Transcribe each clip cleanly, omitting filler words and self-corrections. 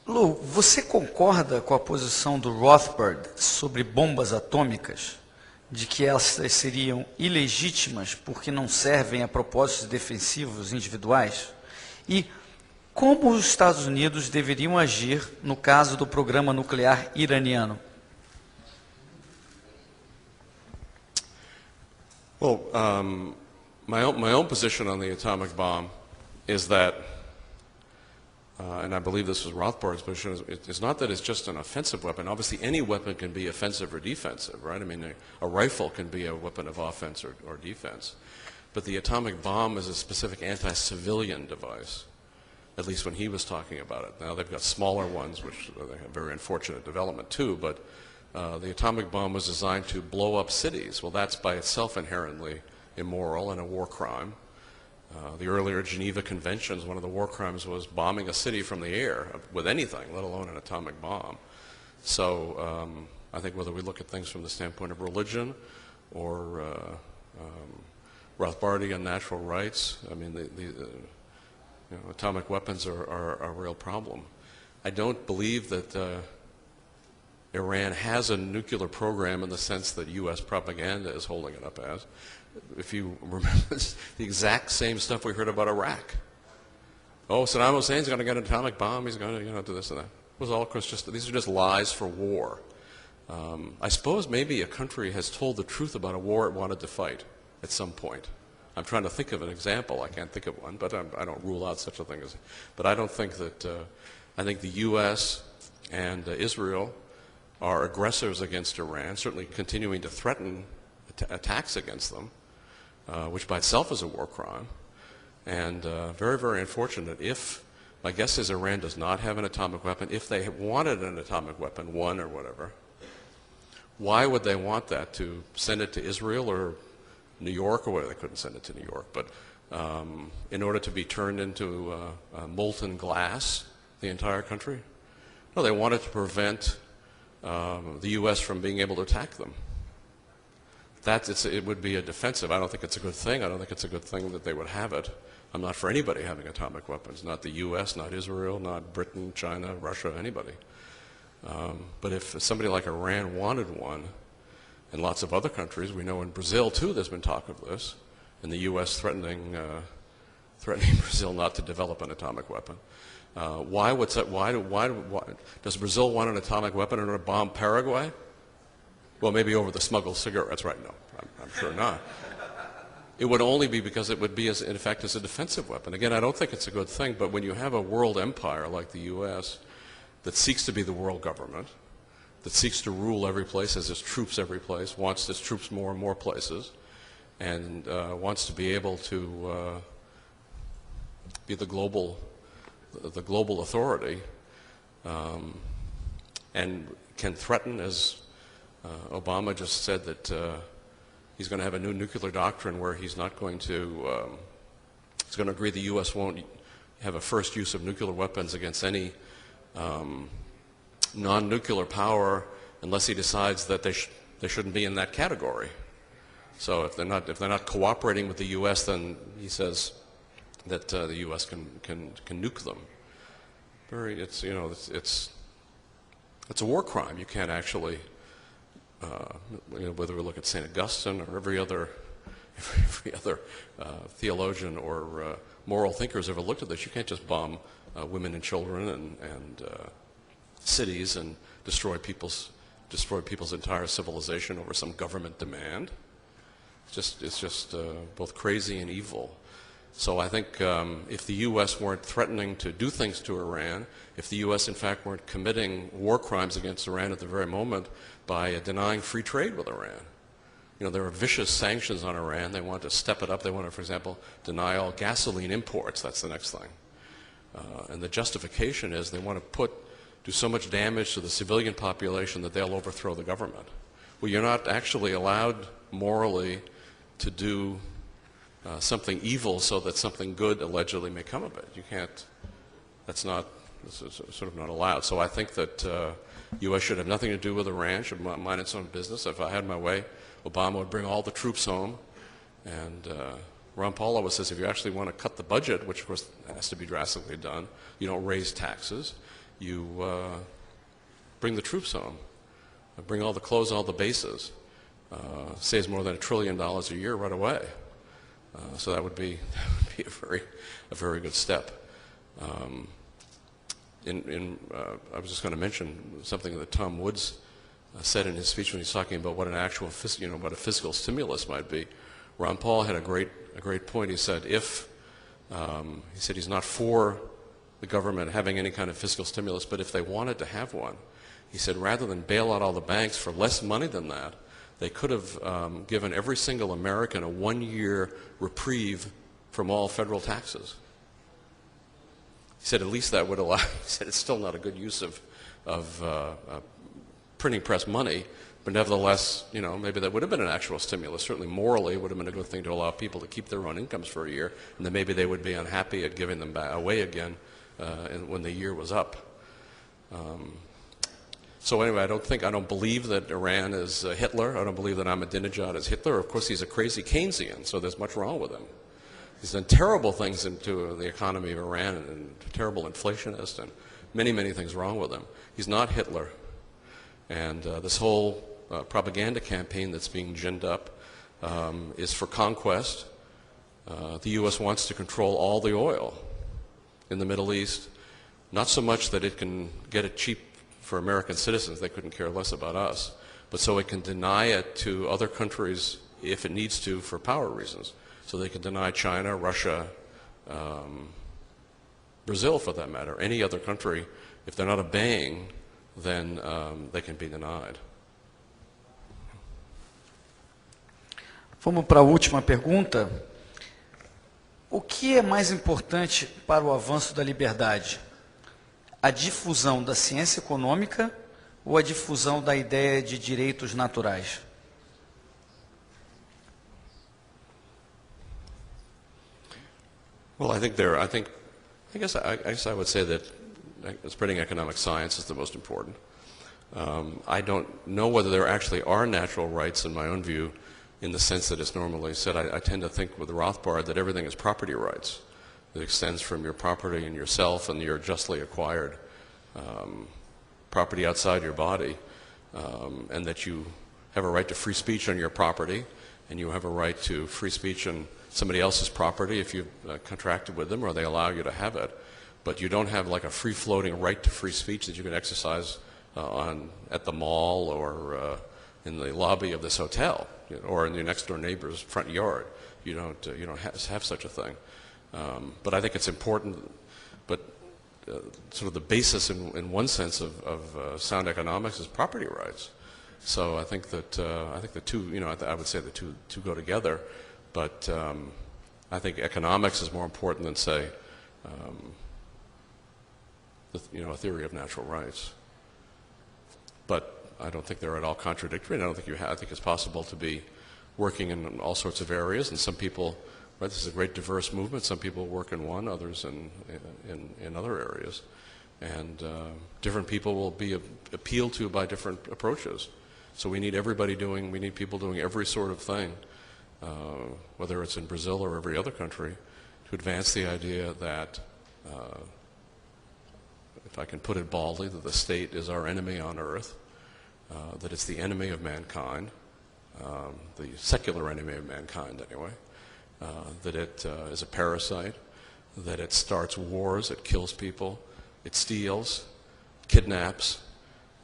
Lu, você concorda com a posição do Rothbard sobre bombas atômicas, de que elas seriam ilegítimas porque não servem a propósitos defensivos individuais? E como os Estados Unidos deveriam agir no caso do programa nuclear iraniano? Well, my own position on the atomic bomb is that, and I believe this was Rothbard's position, it's not that it's just an offensive weapon. Obviously, any weapon can be offensive or defensive, right? I mean, a rifle can be a weapon of offense or defense. But the atomic bomb is a specific anti-civilian device, at least when he was talking about it. Now, they've got smaller ones, which they have very unfortunate development too, but the atomic bomb was designed to blow up cities. Well, that's by itself inherently immoral and a war crime. The earlier Geneva Conventions, one of the war crimes was bombing a city from the air with anything, let alone an atomic bomb. So I think whether we look at things from the standpoint of religion or Rothbardian natural rights, I mean, atomic weapons are a real problem. I don't believe that Iran has a nuclear program in the sense that U.S. propaganda is holding it up as. If you remember, it's the exact same stuff we heard about Iraq. Oh, Saddam Hussein's going to get an atomic bomb. He's going to do this and that. It was all, of course, these are just lies for war. I suppose maybe a country has told the truth about a war it wanted to fight at some point. I'm trying to think of an example. I can't think of one, but I don't rule out such a thing as. But I don't think that. I think the U.S. and Israel are aggressors against Iran, certainly continuing to threaten attacks against them, which by itself is a war crime, and very, very unfortunate. If, my guess is Iran does not have an atomic weapon. If they wanted an atomic weapon, one or whatever, why would they want that? To send it to Israel or New York or whatever? They couldn't send it to New York, but in order to be turned into molten glass, the entire country? No, they wanted to prevent the U.S. from being able to attack them. It would be a defensive. I don't think it's a good thing. I don't think it's a good thing that they would have it. I'm not for anybody having atomic weapons, not the U.S., not Israel, not Britain, China, Russia, anybody. But if somebody like Iran wanted one, and lots of other countries, we know in Brazil too there's been talk of this, and the U.S. threatening Brazil not to develop an atomic weapon. Why does Brazil want an atomic weapon in order to bomb Paraguay? Well, maybe over the smuggled cigarettes, right? No, I'm sure not. It would only be because it would be, in effect, as a defensive weapon. Again, I don't think it's a good thing, but when you have a world empire like the U.S. that seeks to be the world government, that seeks to rule every place, has its troops every place, wants its troops more and more places, and wants to be able to be the global authority, and can threaten, as Obama just said, that he's going to have a new nuclear doctrine where he's not going to, he's going to agree the U.S. won't have a first use of nuclear weapons against any non-nuclear power unless he decides that they shouldn't be in that category. So if they're not cooperating with the U.S., then he says that the U.S. can nuke them. It's a war crime. You can't actually. Whether we look at St. Augustine or every other theologian or moral thinker who's ever looked at this, you can't just bomb women and children and cities and destroy people's entire civilization over some government demand. It's just both crazy and evil. So I think if the U.S. weren't threatening to do things to Iran, if the U.S. in fact weren't committing war crimes against Iran at the very moment by denying free trade with Iran. There are vicious sanctions on Iran. They want to step it up. They want to, for example, deny all gasoline imports. That's the next thing. And the justification is they want to do so much damage to the civilian population that they'll overthrow the government. Well, you're not actually allowed morally to do something evil so that something good allegedly may come of it. You can't, it's sort of not allowed. So I think that U.S. should have nothing to do with Iran, should mind its own business. If I had my way, Obama would bring all the troops home. And Ron Paul always says if you actually want to cut the budget, which of course has to be drastically done, you don't raise taxes. you bring the troops home, bring all the clothes, all the bases. Saves more than $1 trillion a year right away. So that would be a very good step. I was just going to mention something that Tom Woods said in his speech when he was talking about what an actual, what a fiscal stimulus might be. Ron Paul had a great point. He said he said he's not for the government having any kind of fiscal stimulus, but if they wanted to have one, he said rather than bail out all the banks for less money than that, they could have given every single American a 1-year reprieve from all federal taxes. He said at least that would allow, he said it's still not a good use of printing press money, but nevertheless, maybe that would have been an actual stimulus. Certainly morally it would have been a good thing to allow people to keep their own incomes for a year, and then maybe they would be unhappy at giving them away again when the year was up. So anyway, I don't believe that Iran is Hitler. I don't believe that Ahmadinejad is Hitler. Of course, he's a crazy Keynesian, so there's much wrong with him. He's done terrible things into the economy of Iran and a terrible inflationist and many, many things wrong with him. He's not Hitler. And this whole propaganda campaign that's being ginned up is for conquest. The U.S. wants to control all the oil in the Middle East, not so much that it can get it cheap for American citizens, they couldn't care less about us, but so it can deny it to other countries if it needs to for power reasons. So they can deny China, Russia, Brazil for that matter, any other country. If they're not obeying, then they can be denied. Vamos para a última pergunta. O que é mais importante para o avanço da liberdade? A difusão da ciência econômica ou a difusão da ideia de direitos naturais? Well, I guess I would say that spreading economic science is the most important. I don't know whether there actually are natural rights in my own view in the sense that it's normally said. I tend to think with Rothbard that everything is property rights. It extends from your property and yourself and your justly acquired property outside your body, and that you have a right to free speech on your property, and you have a right to free speech on somebody else's property if you've contracted with them or they allow you to have it. But you don't have like a free-floating right to free speech that you can exercise at the mall or in the lobby of this hotel, or in your next-door neighbor's front yard. You don't have such a thing. But I think it's important. But sort of the basis, in one sense, of sound economics is property rights. So I think that the two, I would say the two go together. But I think economics is more important than, say, a theory of natural rights. But I don't think they're at all contradictory, and I don't think I think it's possible to be working in all sorts of areas, and some people, right, this is a great diverse movement, some people work in one, others in other areas. And different people will be appealed to by different approaches. So we need people doing every sort of thing, whether it's in Brazil or every other country, to advance the idea that, if I can put it baldly, that the state is our enemy on earth, that it's the enemy of mankind, the secular enemy of mankind anyway, that it is a parasite, that it starts wars, it kills people, it steals, kidnaps.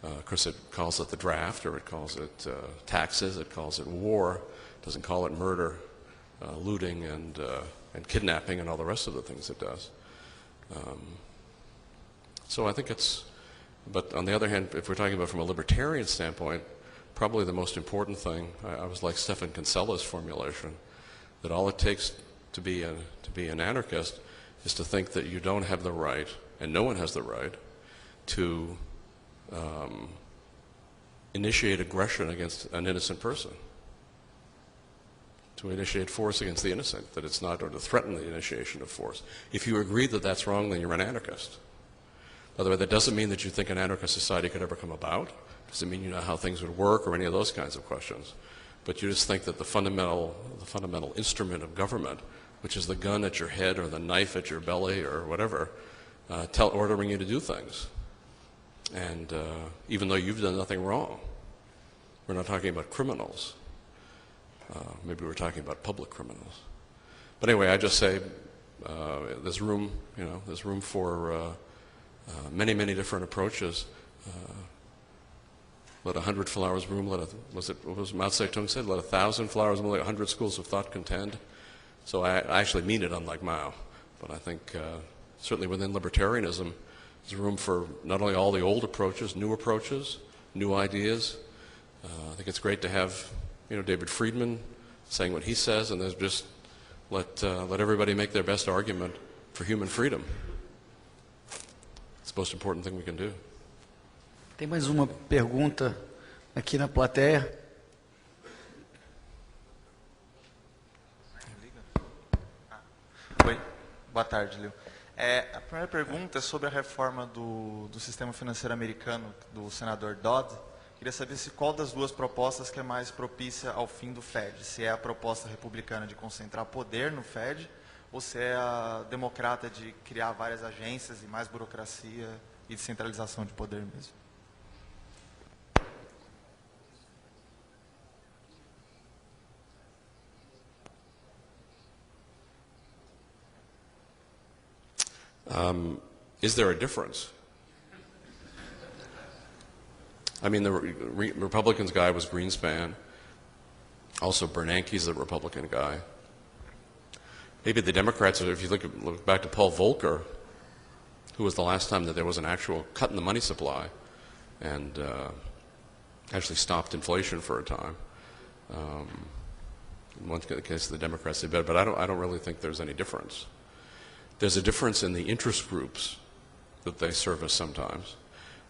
Of course, it calls it the draft, or it calls it taxes, it calls it war, it doesn't call it murder, looting, and kidnapping, and all the rest of the things it does. So I think but on the other hand, if we're talking about from a libertarian standpoint, probably the most important thing, I was like Stephan Kinsella's formulation, that all it takes to be an anarchist is to think that you don't have the right, and no one has the right, to initiate aggression against an innocent person, to initiate force against the innocent, that it's not, or to threaten the initiation of force. If you agree that that's wrong, then you're an anarchist. By the way, that doesn't mean that you think an anarchist society could ever come about. It doesn't mean you know how things would work or any of those kinds of questions. But you just think that the fundamental instrument of government, which is the gun at your head or the knife at your belly or whatever, ordering you to do things, And even though you've done nothing wrong, we're not talking about criminals. Maybe we're talking about public criminals. But anyway, I just say there's room, there's room for many, many different approaches. Let 100 flowers bloom. What was Mao Zedong said? Let 1,000 flowers bloom. Let 100 schools of thought contend. So I actually mean it, unlike Mao. But I think certainly within libertarianism, there's room for not only all the old approaches, new ideas. I think it's great to have, David Friedman saying what he says, and there's just let everybody make their best argument for human freedom. It's the most important thing we can do. Tem mais uma pergunta aqui na plateia. Oi, boa tarde, Lew. A primeira pergunta é sobre a reforma do sistema financeiro americano, do senador Dodd. Queria saber qual das duas propostas que é mais propícia ao fim do Fed. Se é a proposta republicana de concentrar poder no Fed, ou se é a democrata de criar várias agências e mais burocracia e descentralização de poder mesmo. Is there a difference? I mean, the Republicans guy was Greenspan. Also, Bernanke's the Republican guy. Maybe the Democrats, if you look back to Paul Volcker, who was the last time that there was an actual cut in the money supply and actually stopped inflation for a time. In one case, the Democrats did better, but I don't really think there's any difference. There's a difference in the interest groups that they service sometimes.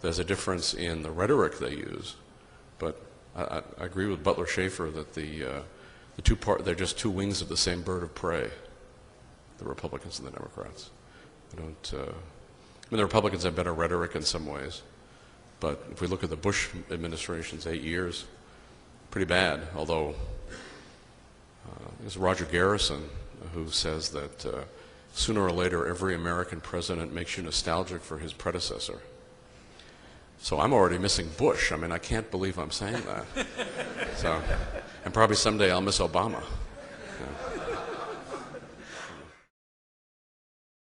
There's a difference in the rhetoric they use, but I agree with Butler Schaefer that they're just two wings of the same bird of prey, the Republicans and the Democrats. The Republicans have better rhetoric in some ways, but if we look at the Bush administration's 8 years, pretty bad, although there's Roger Garrison who says that sooner or later every American president makes you nostalgic for his predecessor. So I'm already missing Bush. I mean, I can't believe I'm saying that. And probably someday I'll miss Obama. Yeah.